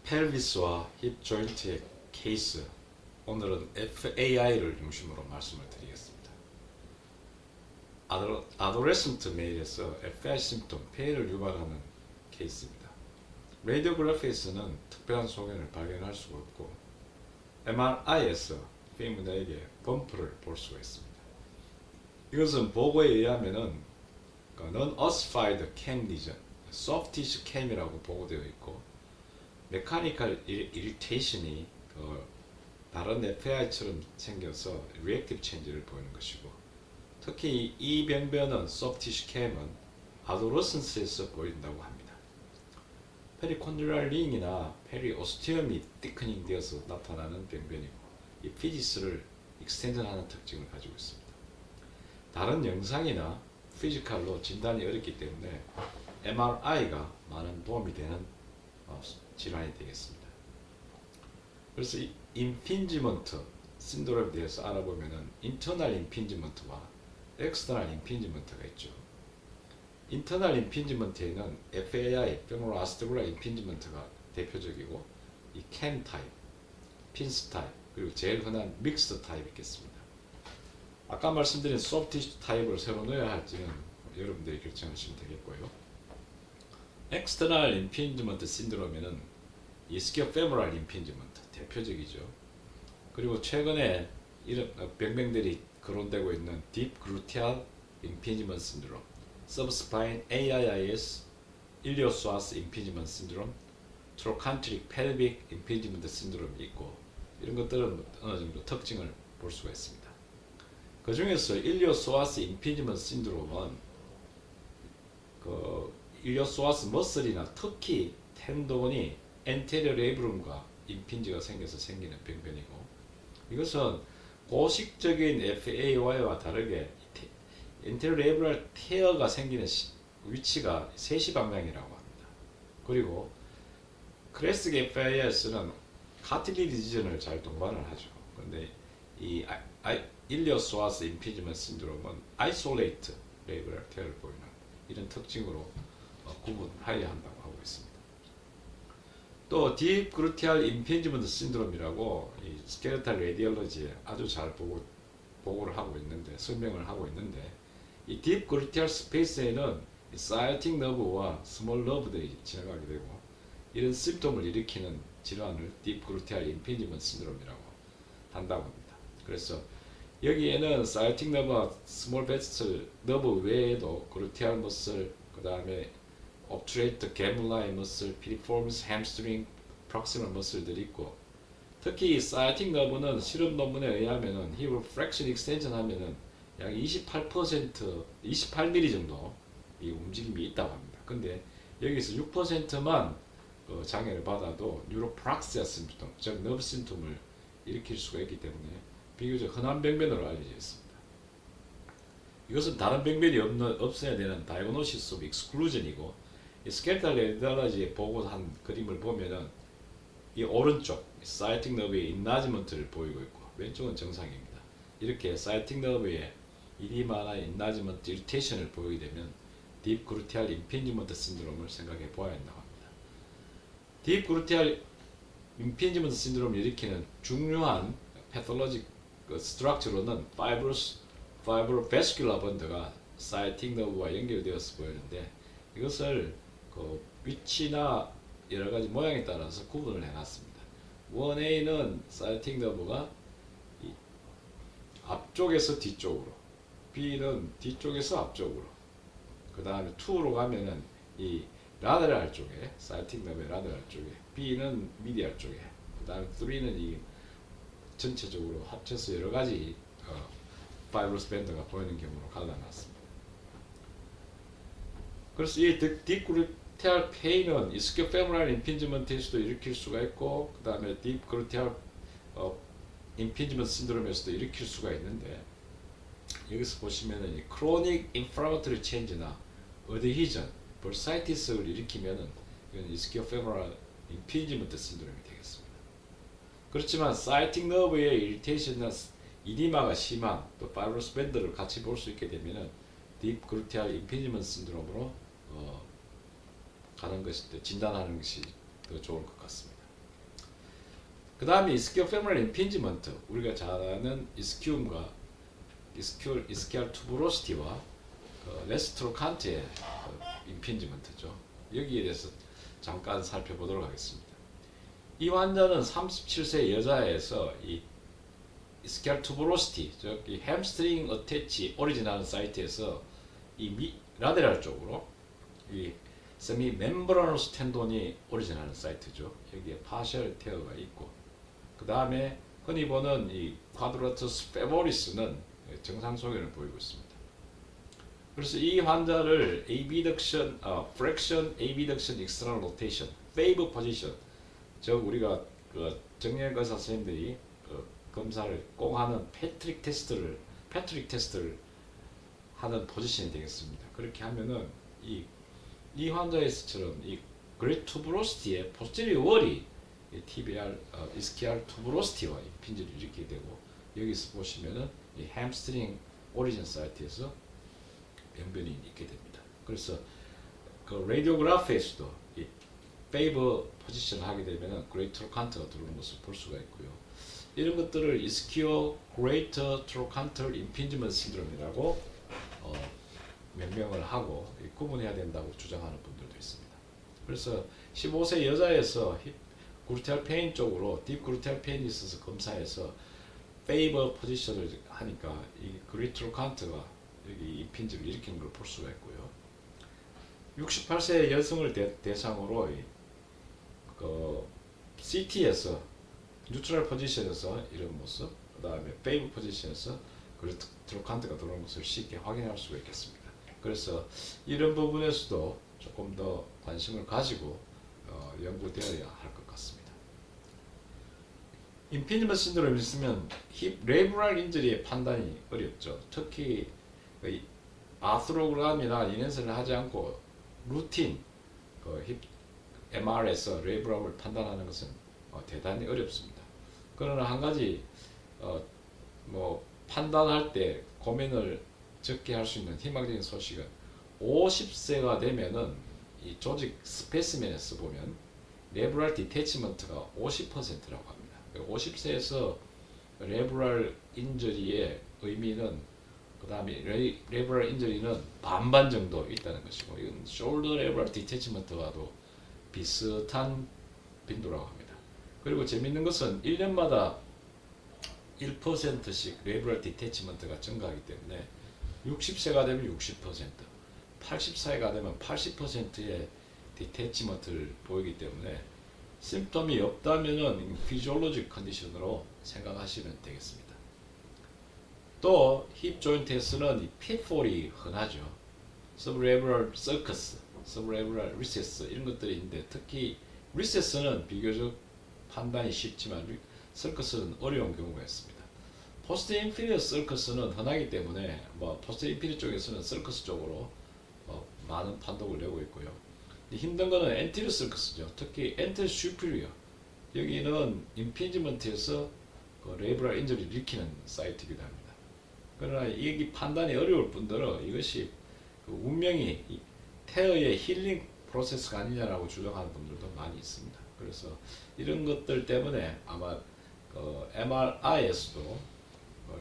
펠비스와 힙 조인트의 케이스, 오늘은 FAI를 중심으로 말씀을 드리겠습니다. 아도레센트 메일에서 FAI 심통, 폐해를 유발하는 케이스입니다. 레디오그래피에서는 특별한 소견을 발견할 수가 없고 MRI에서 페이문에게 범프를 볼 수가 있습니다. 이것은 보고에 의하면은 Non-ossified cam lesion, soft tissue cam이라고 보고되어 있고 메카니컬 이리테이션이 다른 FAI처럼 생겨서 리액티브 체인지를 보이는 것이고, 특히 이 병변은 soft tissue cam은 아도로센스에서 보인다고 합니다. 페리콘드랄 링이나 페리오스티엄이 티크닝 되어서 나타나는 병변이고, 이 피지스를 익스텐전하는 특징을 가지고 있습니다. 다른 영상이나 피지컬로 진단이 어렵기 때문에 MRI가 많은 도움이 되는 질환이 되겠습니다. 그래서 이 임핀지먼트 신드롬에 대해서 알아보면은 인터널 임핀지먼트와 엑스터널 임핀지먼트가 있죠. 인터널 임핀지먼트에는 FAI, femoral arteriolar 임핀지먼트가 대표적이고, 이 캠 타입, 핀스 타입, 그리고 제일 흔한 믹스드 타입이 있겠습니다. 아까 말씀드린 소프트 티슈 타입을 새로 넣어야 할지는 여러분들이 결정하시면 되겠고요. 엑스터널 임핀지먼트 신드롬에는 이스키오페모랄 임핀지먼트 대표적이죠. 그리고 최근에 이런 병명들이 거론되고 있는 딥 그루티알 임핀지먼트 신드롬, 서브스파인 AIIS, 일리오소아스 임핀지먼트 신드롬, 트로칸트릭 펠빅 임핀지먼트 신드롬이 있고, 이런 것들은 어느 정도 특징을 볼 수가 있습니다. 그 중에서 일리오소아스 임핀지먼트 신드롬은 일리오소아스 머슬이나 특히 텐돈이 엔테리어 레이브룸과 임핀지가 생겨서 생기는 병변이고, 이것은 고식적인 FAI와 다르게 엔테리어 레이브럴 테어가 생기는 위치가 세시 방향이라고 합니다. 그리고 클래식 FAI에서는 카틸리지 리전을 잘 동반을 하죠. 그런데 이 일리오소아스 임피지먼트 신드롬은 아이솔레이트 레이브럴 테어를 보이는 이런 특징으로 구분하여야 한다고 하고 있습니다. 또 딥 그루티알 임핀지먼트 신드롬이라고 이 스켈레탈 레디올로지에 아주 잘 보고를 하고 있는데, 설명을 하고 있는데, 이 딥 그루티알 스페이스에는 사이어틱 너브와 스몰 너브들이 지나가게 되고, 이런 심톰을 일으키는 질환을 딥 그루티알 임핀지먼트 신드롬이라고 한다고 합니다. 그래서 여기에는 사이어틱 너브와 스몰 베스트 너브 외에도 그루티알 머슬, 그 다음에 obturate gemuli 머슬, piriformis, hamstring, proximal 머슬들이 있고, 특히 사이어틱 너브는 실험 논문에 의하면은 힙을 프랙션 익스텐션 하면은 약 28%, 28mm 정도 이 움직임이 있다고 합니다. 근데 여기서 6%만 장애를 받아도 뉴로프락시아 심통, 즉 너브 심통을 일으킬 수가 있기 때문에 비교적 흔한 병변으로 알려져 있습니다. 이것은 다른 병변이 없어야 되는 다이그노시스 오브 익스클루전이고, 이 스켈레탈 레디올로지에 보고한 그림을 보면은 이 오른쪽 사이어틱 너브의 인나지먼트를 보이고 있고, 왼쪽은 정상입니다. 이렇게 사이어틱 너브의 이디마나 인나지먼트 이리테이션을 보이게 되면 딥 그루티알 임핀지먼트 신드롬을 생각해 보아야 한다고 합니다. 딥 그루티알 임핀지먼트 신드롬을 일으키는 중요한 패톨로직 스트럭처로는 파이브로베스큘러 번드가 사이어틱 너브와 연결되어서 보이는데, 이것을 위치나 여러 가지 모양에 따라서 구분을 해놨습니다. 1A는 사이어틱 너브가 앞쪽에서 뒤쪽으로, B는 뒤쪽에서 앞쪽으로, 그 다음에 2로 가면은 이 라데랄 쪽에, 사이어틱 너브의 라데랄 쪽에, B는 미디알 쪽에, 그 다음에 3는 이 전체적으로 합쳐서 여러 가지 파이브러스 밴드가 보이는 경우로 갈라놨습니다. 그래서 이 딥 그루티알 페인은 이스키오페모랄 임핀지먼트에서도 일으킬 수가 있고, 그 다음에 딥 그루티알 임핀지먼트 신드롬에서도 일으킬 수가 있는데, 여기서 보시면은 이 크로닉 인플라마토리 체인지나 어드히전, 벌사이티스를 일으키면은 이건 이스키오페모랄 임핀지먼트 신드롬이 되겠습니다. 그렇지만 사이어틱 너브의 이리테이션이나 이디마가 심한 또 파이브러스 밴드를 같이 볼 수 있게 되면은 딥 그루티알 임피지먼트 신드롬으로 가는 것이, 진단하는 것이 더 좋을 것 같습니다. 그 다음에 이스키오 페모럴 임핀지먼트, 우리가 잘 아는 이스키움과 이스키알 투브로시티와 레스트로칸트의 임핀지먼트죠. 여기에 대해서 잠깐 살펴보도록 하겠습니다. 이 환자는 37세 여자에서 이 이스키알 투브로시티, 즉 이 햄스트링 어태치 오리진하는 사이트에서 이 라데랄 쪽으로 이 세미 멤브라노스 텐돈이 오리진하는 사이트죠. 여기에 파셜 테어가 있고, 그 다음에 흔히 보는 이 쿼드라투스 페보리스는 정상 소견을 보이고 있습니다. 그래서 이 환자를 abduction, fraction abduction external rotation, fave position, 즉 우리가 그 정형외과 의사 선생님들이 검사를 꼭 하는 패트릭 테스트를 하는 포지션이 되겠습니다. 그렇게 하면은 이 환자에서처럼 이 그레이트 투브로시티의 posterior wall이 TBR, 이스키알 투브로시티와 임핀지를 일으키게 되고, 여기서 보시면은 이 햄스트링 오리진 사이트에서 병변이 있게 됩니다. 그래서 그 라디오그래프에서도 이 페이버 포지션을 하게 되면은 그레이트 트로칸트가 들어오는 것을 볼 수가 있고요. 이런 것들을 이스키오 그레이터 트로칸트 임핀지먼트 신드롬이라고 명명을 하고 구분해야 된다고 주장하는 분들도 있습니다. 그래서 15세 여자에서 그루테알 페인 쪽으로 딥 그루테알 페인이 있어서 검사해서 페이버 포지션을 하니까 이 그리트로칸트가 여기 임핀지를 일으키는 걸 볼 수가 있고요. 68세 여성을 대상으로 그 CT에서 뉴트럴 포지션에서 이런 모습, 그 다음에 페이버 포지션에서 그리트로칸트가 들어오는 것을 쉽게 확인할 수가 있겠습니다. 그래서 이런 부분에서도 조금 더 관심을 가지고 연구되어야 할 것 같습니다. 임핀지먼트 신드롬이 있으면 힙 레이브럴 인저리의 판단이 어렵죠. 특히 아스로그램이나 인핸스를 하지 않고 루틴 힙 MR에서 레이브럴을 판단하는 것은 대단히 어렵습니다. 그러나 한 가지 뭐 판단할 때 고민을 적게 할 수 있는 희망적인 소식은 50세가 되면은 이 조직 스페시멘에서 보면 레브럴 디태치먼트가 50%라고 합니다. 50세에서 레브럴 인저리의 의미는, 그 다음에 레브럴 인저리는 반반 정도 있다는 것이고, 이건 숄더 레브럴 디태치먼트와도 비슷한 빈도라고 합니다. 그리고 재밌는 것은 1년마다 1%씩 레브럴 디태치먼트가 증가하기 때문에 60세가 되면 60%, 80세가 되면 80%의 디태치먼트를 보이기 때문에 심텀이 없다면은 피지올로직 컨디션으로 생각하시면 되겠습니다. 또 힙 조인트에서는 이 핏폴이 흔하죠. 서브레브럴 서커스, 서브레브럴 리세스 이런 것들이 있는데, 특히 리세스는 비교적 판단이 쉽지만 서커스는 어려운 경우가 있습니다. 포스트 인피리어 서커스는 흔하기 때문에 포스트 인피리어 쪽에서는 서커스 쪽으로 많은 판독을 내고 있고요. 힘든 거는 엔티리어 서커스죠. 특히 엔티리어 슈피리어, 여기는 임핀지먼트에서 레이브럴 인저리를 일으키는 사이트이기도 합니다. 그러나 여기 판단이 어려울 뿐더러 이것이 운명이 태어의 힐링 프로세스가 아니냐라고 주장하는 분들도 많이 있습니다. 그래서 이런 것들 때문에 아마 MRI에서도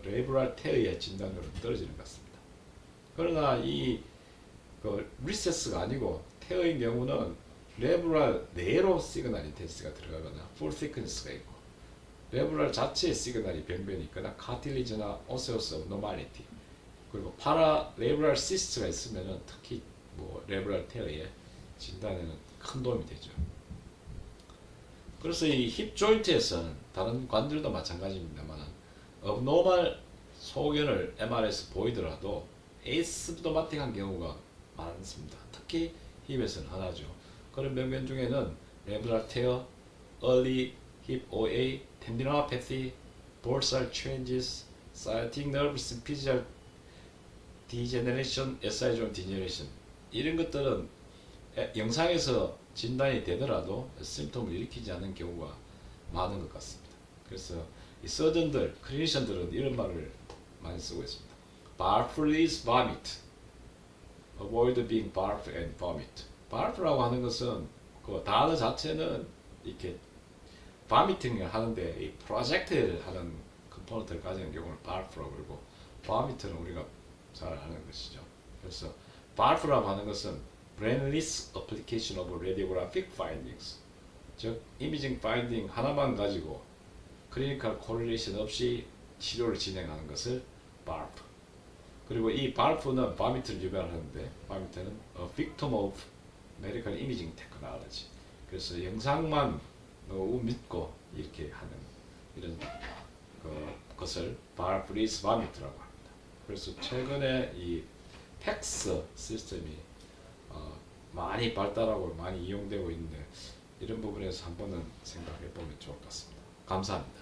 레이브럴 태어의 진단률은 떨어지는 것 같습니다. 그러나 이 리세스가 아니고 태어인 경우는 레브럴 내로 시그널 인텐시티가 들어가거나 풀 시퀀스가 있고, 레브럴 자체의 시그널이 변변이 있거나 카틸리지나 오세오스 업노말리티, 그리고 파라 레브럴 시스트가 있으면은 특히 레브럴 테어의 진단에는 큰 도움이 되죠. 그래서 이 힙 조인트에서는 다른 관들도 마찬가지입니다만 업노멀 소견을 MR에서 보이더라도 에이시프토마틱한 경우가 많습니다. 특히 힙에서는 흔하죠. 그런 병변 중에는 레브럴 테어, early hip OA, tendinopathy, dorsal changes, sciatic nerve symphysial degeneration, SI joint degeneration, 이런 것들은 영상에서 진단이 되더라도 심통을 일으키지 않는 경우가 많은 것 같습니다. 그래서 이 서전들, 클리니션들은 이런 말을 많이 쓰고 있습니다. Barf is vomit. Avoid being barf and vomit. barf라고 하는 것은 그 단어 자체는 이렇게 바미팅을 하는데 이 프로젝트를 하는 컴포넌트를 가지는 경우는 발프라고 그러고 바미팅은 우리가 잘 아는 것이죠. 그래서 발프라고 하는 것은 brainless application of radiographic findings, 즉 이미징 파인딩 하나만 가지고 클리니컬 코릴레이션 없이 치료를 진행하는 것을 발프. 그리고 이 발프는 바미트를 유발하는데 바미트는 a victim of medical imaging technology. 그래서 영상만 믿고 이렇게 하는 이런 것을 발프리스 바미트라고 합니다. 그래서 최근에 이 팩스 시스템이 많이 발달하고 많이 이용되고 있는데 이런 부분에서 한번은 생각해 보면 좋을 것 같습니다. 감사합니다.